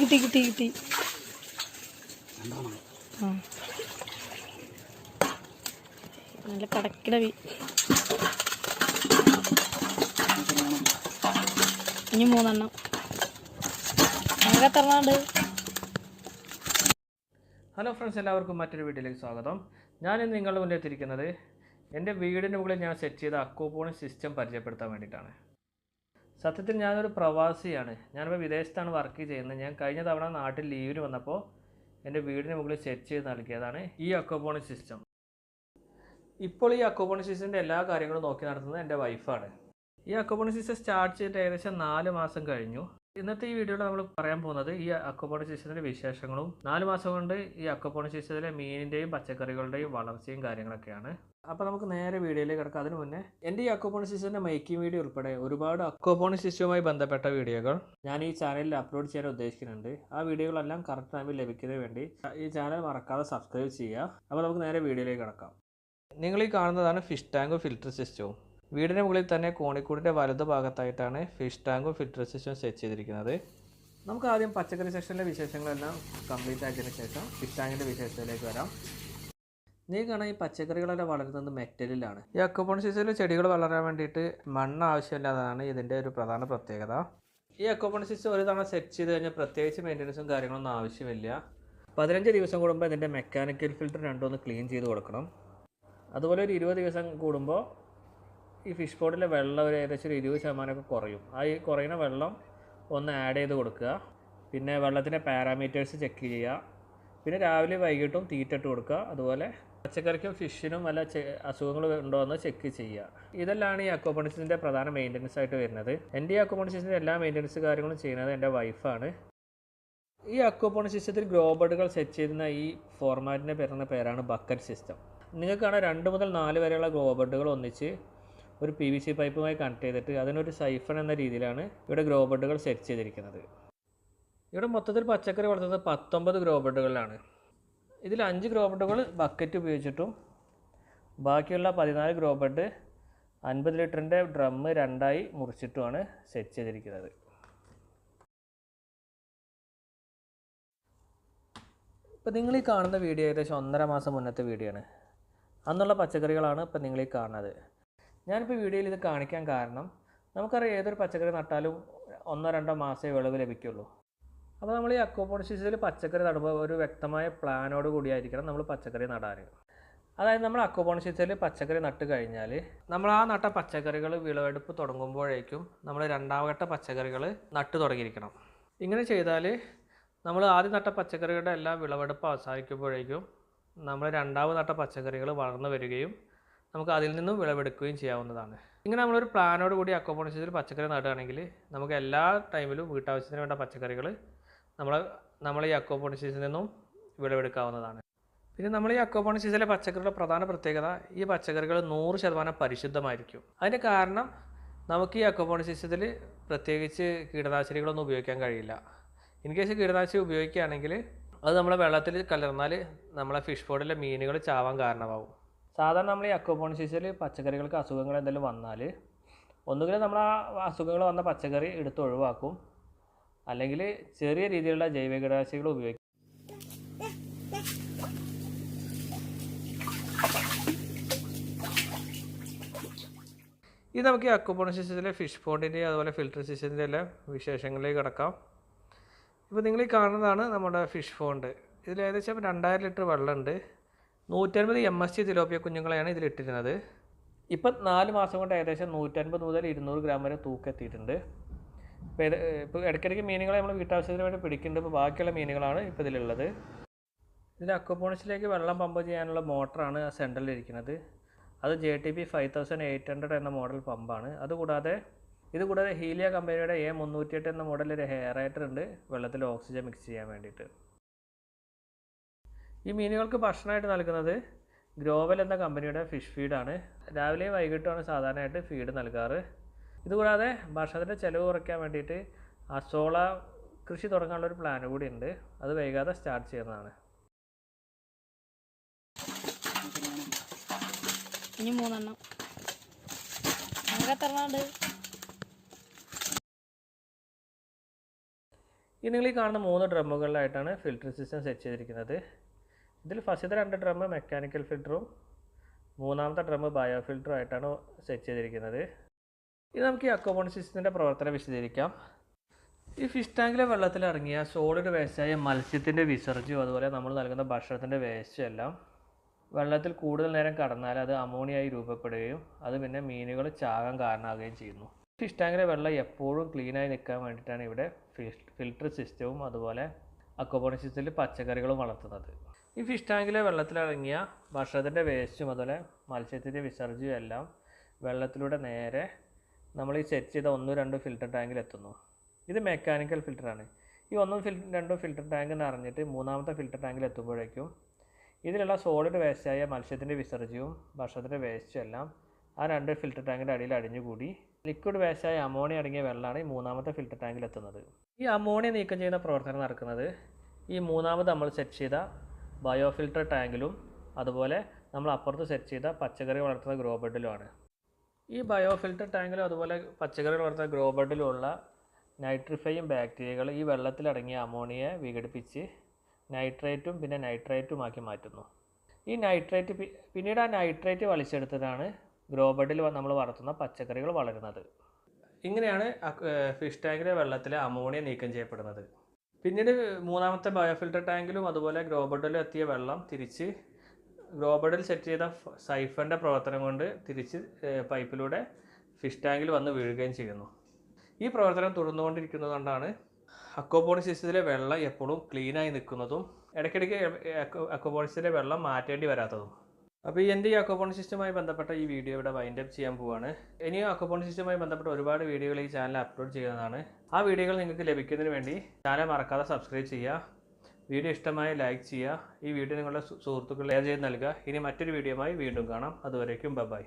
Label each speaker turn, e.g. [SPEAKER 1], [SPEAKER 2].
[SPEAKER 1] കിട്ടി. നല്ല കടക്കിട ഇനി 3 എണ്ണം എത്രണ്ണുണ്ട്.
[SPEAKER 2] ഹലോ ഫ്രണ്ട്സ്, എല്ലാവർക്കും മറ്റൊരു വീഡിയോയിലേക്ക് സ്വാഗതം. ഞാനിന്ന് നിങ്ങളുടെ മുന്നിൽ എത്തിയിരിക്കുന്നത് എൻ്റെ വീടിന് മുകളിൽ ഞാൻ സെറ്റ് ചെയ്ത അക്വാപോണിക് സിസ്റ്റം പരിചയപ്പെടുത്താൻ വേണ്ടിയിട്ടാണ്. സത്യത്തിൽ ഞാനൊരു പ്രവാസിയാണ്. ഞാനിപ്പോൾ വിദേശത്താണ് വർക്ക് ചെയ്യുന്നത്. ഞാൻ കഴിഞ്ഞ തവണ നാട്ടിൽ ലീവിന് വന്നപ്പോൾ എൻ്റെ വീടിന് മുകളിൽ സെറ്റ് ചെയ്ത് നൽകിയതാണ് ഈ അക്വാപോണിക് സിസ്റ്റം. ഇപ്പോൾ ഈ അക്വാപോണിക് സിസ്റ്റത്തിൻ്റെ എല്ലാ കാര്യങ്ങളും നോക്കി നടത്തുന്നത് എൻ്റെ വൈഫാണ്. ഈ അക്വാപോണിക് സിസ്റ്റം സ്റ്റാർട്ട് ചെയ്തിട്ട് ഏകദേശം 4 മാസം കഴിഞ്ഞു. ഇന്നത്തെ ഈ വീഡിയോയിൽ നമ്മൾ പറയാൻ പോകുന്നത് ഈ അക്വാപോണിക് സിസ്റ്റത്തിൻ്റെ വിശേഷങ്ങളും 4 മാസം കൊണ്ട് ഈ അക്വാപോണിക് സിസ്റ്റത്തിലെ മീനിൻ്റെയും പച്ചക്കറികളുടെയും വളർച്ചയും കാര്യങ്ങളൊക്കെയാണ്. അപ്പോൾ നമുക്ക് നേരെ വീഡിയോയിലേക്ക് കിടക്കാം. അതിന് മുന്നേ എൻ്റെ ഈ അക്വാപോണിക് സിസ്റ്റത്തിൻ്റെ മേക്കിംഗ് വീഡിയോ ഉൾപ്പെടെ ഒരുപാട് അക്വാപോണിക് സിസ്റ്റവുമായി ബന്ധപ്പെട്ട വീഡിയോകൾ ഞാൻ ഈ ചാനലിൽ അപ്ലോഡ് ചെയ്യാൻ ഉദ്ദേശിക്കുന്നുണ്ട്. ആ വീഡിയോകളെല്ലാം കറക്റ്റ് ടൈമിൽ ലഭിക്കുന്നതിന് വേണ്ടി ഈ ചാനൽ മറക്കാതെ സബ്സ്ക്രൈബ് ചെയ്യുക. അപ്പോൾ നമുക്ക് നേരെ വീഡിയോയിലേക്ക് കിടക്കാം. നിങ്ങൾ ഈ കാണുന്നതാണ് ഫിഷ് ടാങ്കും ഫിൽറ്റർ സിസ്റ്റവും. വീടിന് മുകളിൽ തന്നെ കോണിക്കൂടിൻ്റെ വലതു ഭാഗത്തായിട്ടാണ് ഫിഷ് ടാങ്കും ഫിൽറ്റർ സിസ്റ്റവും സെറ്റ് ചെയ്തിരിക്കുന്നത്. നമുക്ക് ആദ്യം പച്ചക്കറി സെക്ഷനിലെ വിശേഷങ്ങളെല്ലാം കംപ്ലീറ്റ് ആക്കിയതിന് ശേഷം ഫിഷ് ടാങ്കിൻ്റെ വിശേഷത്തിലേക്ക് വരാം. നീ കാണാൻ ഈ പച്ചക്കറികളെല്ലാം വളരുന്നത് മെറ്റലിലാണ്. ഈ അക്വാപോണിക് സിസ്റ്റത്തിൽ ചെടികൾ വളരാൻ വേണ്ടിയിട്ട് മണ്ണ് ആവശ്യമില്ലാതാണ് ഇതിൻ്റെ ഒരു പ്രധാന പ്രത്യേകത. ഈ അക്വാപോണിക് സിസ്റ്റം ഒരു തവണ സെറ്റ് ചെയ്ത് കഴിഞ്ഞാൽ പ്രത്യേകിച്ച് മെയിൻ്റനൻസും കാര്യങ്ങളൊന്നും ആവശ്യമില്ല. 15 ദിവസം കൂടുമ്പോൾ ഇതിൻ്റെ മെക്കാനിക്കൽ ഫിൽറ്റർ രണ്ടൊന്ന് ക്ലീൻ ചെയ്ത് കൊടുക്കണം. അതുപോലെ ഒരു 20 ദിവസം കൂടുമ്പോൾ ഈ ഫിഷ് പോണ്ടിലെ വെള്ളം ഒരു ഏകദേശം ഒരു 20% കുറയും. ആ ഈ കുറയുന്ന വെള്ളം ഒന്ന് ആഡ് ചെയ്ത് കൊടുക്കുക. പിന്നെ വെള്ളത്തിൻ്റെ പാരാമീറ്റേഴ്സ് ചെക്ക് ചെയ്യുക. പിന്നെ രാവിലെ വൈകിട്ടും തീറ്റ ഇട്ട് കൊടുക്കുക. അതുപോലെ പച്ചക്കറിക്കും ഫിഷിനും വല്ല അസുഖങ്ങൾ ഉണ്ടോ എന്ന് ചെക്ക് ചെയ്യുക. ഇതെല്ലാം ഈ അക്വാപോണിക് സിസ്റ്റത്തിൻ്റെ പ്രധാന മെയിൻ്റനൻസ് ആയിട്ട് വരുന്നത്. എൻ്റെ ഈ അക്വാപോണിക് സിസ്റ്റത്തിൻ്റെ എല്ലാ മെയിൻ്റനൻസ് കാര്യങ്ങളും ചെയ്യുന്നത് എൻ്റെ വൈഫാണ്. ഈ അക്വാപോണിക് സിസ്റ്റത്തിൽ ഗ്രോ ബെഡുകൾ സെറ്റ് ചെയ്യുന്ന ഈ ഫോർമാറ്റിൻ്റെ പേരാണ് ബക്കറ്റ് സിസ്റ്റം. നിങ്ങൾക്കാണ് 2 മുതൽ 4 വരെയുള്ള ഗ്രോ ബെഡുകൾ ഒന്നിച്ച് ഒരു PVC പൈപ്പുമായി കണക്ട് ചെയ്തിട്ട് അതിനൊരു സൈഫൺ എന്ന രീതിയിലാണ് ഇവിടെ ഗ്രോ ബെഡുകൾ സെറ്റ് ചെയ്തിരിക്കുന്നത്. ഇവിടെ മൊത്തത്തിൽ പച്ചക്കറി വളർത്തുന്നത് 19 ഗ്രോ ബെഡുകളിലാണ്. ഇതിൽ 5 ഗ്രോ ബെഡുകൾ ബക്കറ്റ് ഉപയോഗിച്ചിട്ടും ബാക്കിയുള്ള 14 ഗ്രോ ബെഡ് 50 ലിറ്ററിൻ്റെ ഡ്രമ്മ് 2ആയി മുറിച്ചിട്ടുമാണ് സെറ്റ് ചെയ്തിരിക്കുന്നത്. ഇപ്പോൾ നിങ്ങൾ ഈ കാണുന്ന വീഡിയോ ഏകദേശം 1.5 മാസം മുന്നത്തെ വീഡിയോ ആണ്. അന്നുള്ള പച്ചക്കറികളാണ് ഇപ്പോൾ നിങ്ങൾ ഈ കാണുന്നത്. ഞാനിപ്പോൾ വീഡിയോയിൽ ഇത് കാണിക്കാൻ കാരണം നമുക്കറിയാം ഏതൊരു പച്ചക്കറി നട്ടാലും 1-2 മാസമേ വിളവ് ലഭിക്കുള്ളൂ. അപ്പോൾ നമ്മൾ ഈ അക്വാപോണിക് സിസ്റ്റത്തിൽ പച്ചക്കറി നടുമ്പോൾ ഒരു വ്യക്തമായ പ്ലാനോട് കൂടിയായിരിക്കണം നമ്മൾ പച്ചക്കറി നടാൻ. അതായത് നമ്മൾ അക്വാപോണിക് സിസ്റ്റത്തിൽ പച്ചക്കറി നട്ട് കഴിഞ്ഞാൽ നമ്മൾ ആ നട്ട പച്ചക്കറികൾ വിളവെടുപ്പ് തുടങ്ങുമ്പോഴേക്കും നമ്മൾ 2ാം ഘട്ട പച്ചക്കറികൾ നട്ട് തുടങ്ങിയിരിക്കണം. ഇങ്ങനെ ചെയ്താൽ നമ്മൾ ആദ്യം നട്ട പച്ചക്കറികളുടെ എല്ലാം വിളവെടുപ്പ് അവസാനിക്കുമ്പോഴേക്കും നമ്മൾ 2ാമത് നട്ട പച്ചക്കറികൾ വളർന്നു വരികയും നമുക്ക് അതിൽ നിന്നും വിളവെടുക്കുകയും ചെയ്യാവുന്നതാണ്. ഇങ്ങനെ നമ്മളൊരു പ്ലാനോട് കൂടി അക്വാപോണിക് സിസ്റ്റത്തിൽ പച്ചക്കറി നടുകയാണെങ്കിൽ നമുക്ക് എല്ലാ ടൈമിലും വീട്ടാവശ്യത്തിന് വേണ്ട പച്ചക്കറികൾ നമ്മൾ ഈ അക്വാപോണിക് സിസ്റ്റത്തിൽ നിന്നും വിളവെടുക്കാവുന്നതാണ്. പിന്നെ നമ്മൾ ഈ അക്വാപോണിക് സിസ്റ്റത്തിലെ പച്ചക്കറിയുടെ പ്രധാന പ്രത്യേകത ഈ പച്ചക്കറികൾ 100% പരിശുദ്ധമായിരിക്കും. അതിൻ്റെ കാരണം നമുക്ക് ഈ അക്വാപോണിക് സിസ്റ്റത്തിൽ പ്രത്യേകിച്ച് കീടനാശിനികളൊന്നും ഉപയോഗിക്കാൻ കഴിയില്ല. ഇൻ കേസ് കീടനാശിനി ഉപയോഗിക്കുകയാണെങ്കിൽ അത് നമ്മളെ വെള്ളത്തിൽ കലർന്നാൽ നമ്മളെ ഫിഷ് പോണ്ടിലെ മീനുകൾ ചാവാൻ കാരണമാവും. സാധാരണ നമ്മൾ ഈ അക്വാപോണിക് സിസ്റ്റത്തിൽ പച്ചക്കറികൾക്ക് അസുഖങ്ങൾ എന്തെങ്കിലും വന്നാൽ ഒന്നുകിൽ നമ്മൾ ആ അസുഖങ്ങൾ വന്ന പച്ചക്കറി എടുത്ത് ഒഴിവാക്കും, അല്ലെങ്കിൽ ചെറിയ രീതിയിലുള്ള ജൈവ കീടനാശിനികൾ ഉപയോഗിക്കും. ഇത് നമുക്ക് ഈ അക്വാപോണിക് സിസ്റ്റത്തിലെ ഫിഷ് പോണ്ടിൻ്റെ അതുപോലെ ഫിൽറ്റർ സിസ്റ്റത്തിൻ്റെ എല്ലാം വിശേഷങ്ങളിലേക്ക് കിടക്കാം. ഇപ്പോൾ നിങ്ങൾ ഈ കാണുന്നതാണ് നമ്മുടെ ഫിഷ് പോണ്ട്. ഇതിൽ ഏകദേശം 2000 ലിറ്റർ വെള്ളമുണ്ട്. 150 MSG തിലോപ്പിയ കുഞ്ഞുങ്ങളെയാണ് ഇതിലിട്ടിരുന്നത്. ഇപ്പം 4 മാസം കൊണ്ട് ഏകദേശം 150 മുതൽ 200 ഗ്രാം വരെ തൂക്കെത്തിയിട്ടുണ്ട്. ഇപ്പോൾ ഇടയ്ക്കിടയ്ക്ക് മീനുകളെ നമ്മൾ വീട്ടാവശ്യത്തിന് വേണ്ടി പിടിക്കുന്നുണ്ട്. ഇപ്പോൾ ബാക്കിയുള്ള മീനുകളാണ് ഇപ്പോൾ ഇതിലുള്ളത്. ഇതിൽ അക്വാപോണിക്സിലേക്ക് വെള്ളം പമ്പ് ചെയ്യാനുള്ള മോട്ടറാണ് ആ സെൻറ്ററിലിരിക്കുന്നത്. അത് JTP 5800 എന്ന മോഡൽ പമ്പാണ്. ഇതുകൂടാതെ ഹീലിയ കമ്പനിയുടെ A308 എന്ന മോഡലിൽ ഒരു എയറേറ്റർ ഉണ്ട് വെള്ളത്തിൽ ഓക്സിജൻ മിക്സ് ചെയ്യാൻ വേണ്ടിയിട്ട്. ഈ മീനുകൾക്ക് ഭക്ഷണമായിട്ട് നൽകുന്നത് ഗ്രോവൽ എന്ന കമ്പനിയുടെ ഫിഷ് ഫീഡാണ്. രാവിലെയും വൈകിട്ടുമാണ് സാധാരണയായിട്ട് ഫീഡ് നൽകാറ്. ഇതുകൂടാതെ ഭക്ഷണത്തിൻ്റെ ചിലവ് കുറയ്ക്കാൻ വേണ്ടിയിട്ട് അസോള കൃഷി തുടങ്ങാനുള്ളൊരു പ്ലാൻ കൂടി ഉണ്ട്. അത് വൈകാതെ സ്റ്റാർട്ട് ചെയ്യുന്നതാണ്.
[SPEAKER 1] ഇനി 3 എണ്ണം എത്രണ്ണുണ്ട്.
[SPEAKER 2] ഈ നിങ്ങൾ ഈ കാണുന്ന 3 ഡ്രമ്മുകളിലായിട്ടാണ് ഫിൽറ്റർ സിസ്റ്റം സെറ്റ് ചെയ്തിരിക്കുന്നത്. ഇതിൽ ഫസ്റ്റത്തെ 2 ഡ്രമ്മ് മെക്കാനിക്കൽ ഫിൽറ്ററും മൂന്നാമത്തെ ഡ്രമ്മ് ബയോ ഫിൽറ്ററും ആയിട്ടാണ് സെറ്റ് ചെയ്തിരിക്കുന്നത്. ഇത് നമുക്ക് ഈ അക്വാപോണിക് സിസ്റ്റത്തിൻ്റെ പ്രവർത്തനം വിശദീകരിക്കാം. ഈ ഫിഷ് ടാങ്കിലെ വെള്ളത്തിലിറങ്ങിയ സോളിഡ് വേസ്റ്റായ മത്സ്യത്തിൻ്റെ വിസർജ്യവും അതുപോലെ നമ്മൾ നൽകുന്ന ഭക്ഷണത്തിൻ്റെ വേസ്റ്റും എല്ലാം വെള്ളത്തിൽ കൂടുതൽ നേരം കടന്നാൽ അത് അമോണിയായി രൂപപ്പെടുകയും അത് പിന്നെ മീനുകൾ ചാകാൻ കാരണമാകുകയും ചെയ്യുന്നു. ഫിഷ് ടാങ്കിലെ വെള്ളം എപ്പോഴും ക്ലീനായി നിൽക്കാൻ വേണ്ടിയിട്ടാണ് ഇവിടെ ഫിൽറ്റർ സിസ്റ്റവും അതുപോലെ അക്വാപോണിക് സിസ്റ്റത്തിൽ പച്ചക്കറികളും വളർത്തുന്നത്. ഈ ഫിഷ് ടാങ്കിലെ വെള്ളത്തിലിറങ്ങിയ ഭക്ഷണത്തിൻ്റെ വേസ്റ്റും അതുപോലെ മത്സ്യത്തിൻ്റെ വിസർജ്യവും എല്ലാം വെള്ളത്തിലൂടെ നേരെ നമ്മൾ ഈ സെറ്റ് ചെയ്ത 1-2 ഫിൽറ്റർ ടാങ്കിൽ എത്തുന്നു. ഇത് മെക്കാനിക്കൽ ഫിൽറ്ററാണ്. ഈ 1-2 ഫിൽറ്റർ ടാങ്ക് നിറഞ്ഞിട്ട് മൂന്നാമത്തെ ഫിൽറ്റർ ടാങ്കിൽ എത്തുമ്പോഴേക്കും ഇതിലുള്ള സോളിഡ് വേസ്റ്റായ മത്സ്യത്തിൻ്റെ വിസർജ്യവും ഭക്ഷണത്തിൻ്റെ വേസ്റ്റും എല്ലാം ആ 2 ഫിൽറ്റർ ടാങ്കിൻ്റെ അടിയിൽ അടിഞ്ഞുകൂടി ലിക്വിഡ് വേസ്റ്റായ അമോണിയ അടങ്ങിയ വെള്ളമാണ് ഈ മൂന്നാമത്തെ ഫിൽറ്റർ ടാങ്കിൽ എത്തുന്നത്. ഈ അമോണിയ നീക്കം ചെയ്യുന്ന പ്രവർത്തനം നടക്കുന്നത് ഈ മൂന്നാമത് നമ്മൾ സെറ്റ് ചെയ്ത ബയോ ഫിൽറ്റർ ടാങ്കിലും അതുപോലെ നമ്മൾ അപ്പുറത്ത് സെറ്റ് ചെയ്ത പച്ചക്കറി വളർത്തുന്ന ഗ്രോ ബെഡിലുമാണ്. ഈ ബയോ ഫിൽറ്റർ ടാങ്കിലും അതുപോലെ പച്ചക്കറി വളർത്തുന്ന ഗ്രോ ബെഡിലുള്ള നൈട്രിഫൈയും ബാക്ടീരിയകൾ ഈ വെള്ളത്തിലടങ്ങിയ അമോണിയയെ വിഘടിപ്പിച്ച് നൈട്രേറ്റും പിന്നെ നൈട്രേറ്റുമാക്കി മാറ്റുന്നു. ഈ നൈട്രേറ്റ് പിന്നീട് ആ നൈട്രേറ്റ് വലിച്ചെടുത്തതാണ് ഗ്രോ ബെഡിൽ നമ്മൾ വളർത്തുന്ന പച്ചക്കറികൾ വളരുന്നത്. ഇങ്ങനെയാണ് ഫിഷ് ടാങ്കിലെ വെള്ളത്തിലെ അമോണിയ നീക്കം ചെയ്യപ്പെടുന്നത്. പിന്നീട് മൂന്നാമത്തെ ബയോഫിൽറ്റർ ടാങ്കിലും അതുപോലെ ഗ്രോ ബെഡിലും എത്തിയ വെള്ളം തിരിച്ച് ഗ്രോ ബെഡിൽ സെറ്റ് ചെയ്ത സൈഫറിൻ്റെ പ്രവർത്തനം കൊണ്ട് തിരിച്ച് പൈപ്പിലൂടെ ഫിഷ് ടാങ്കിൽ വന്ന് വീഴുകയും ചെയ്യുന്നു. ഈ പ്രവർത്തനം തുടർന്നുകൊണ്ടിരിക്കുന്നത് കൊണ്ടാണ് അക്വാപോണിക് സിസ്റ്റത്തിലെ വെള്ളം എപ്പോഴും ക്ലീനായി നിൽക്കുന്നതും ഇടയ്ക്കിടയ്ക്ക് അക്വാപോണിക് സിസ്റ്റത്തിലെ വെള്ളം മാറ്റേണ്ടി വരാത്തതും. അപ്പോൾ എൻ്റെ ഈ അക്വാപോണിക് സിസ്റ്റവുമായി ബന്ധപ്പെട്ട ഈ വീഡിയോ ഇവിടെ വൈൻഡപ്പ് ചെയ്യാൻ പോവുകയാണ്. ഇനിയും അക്വാപോണിക് സിസ്റ്റവുമായി ബന്ധപ്പെട്ട ഒരുപാട് വീഡിയോകൾ ഈ ചാനൽ അപ്ലോഡ് ചെയ്യുന്നതാണ്. ആ വീഡിയോകൾ നിങ്ങൾക്ക് ലഭിക്കുന്നതിന് വേണ്ടി ചാനൽ മറക്കാതെ സബ്സ്ക്രൈബ് ചെയ്യുക. വീഡിയോ ഇഷ്ടമായി ലൈക്ക് ചെയ്യുക. ഈ വീഡിയോ നിങ്ങളുടെ സുഹൃത്തുക്കൾ ഷെയർ ചെയ്ത് നൽകുക. ഇനി മറ്റൊരു വീഡിയോയുമായി വീണ്ടും കാണാം. അതുവരേക്കും ബൈ.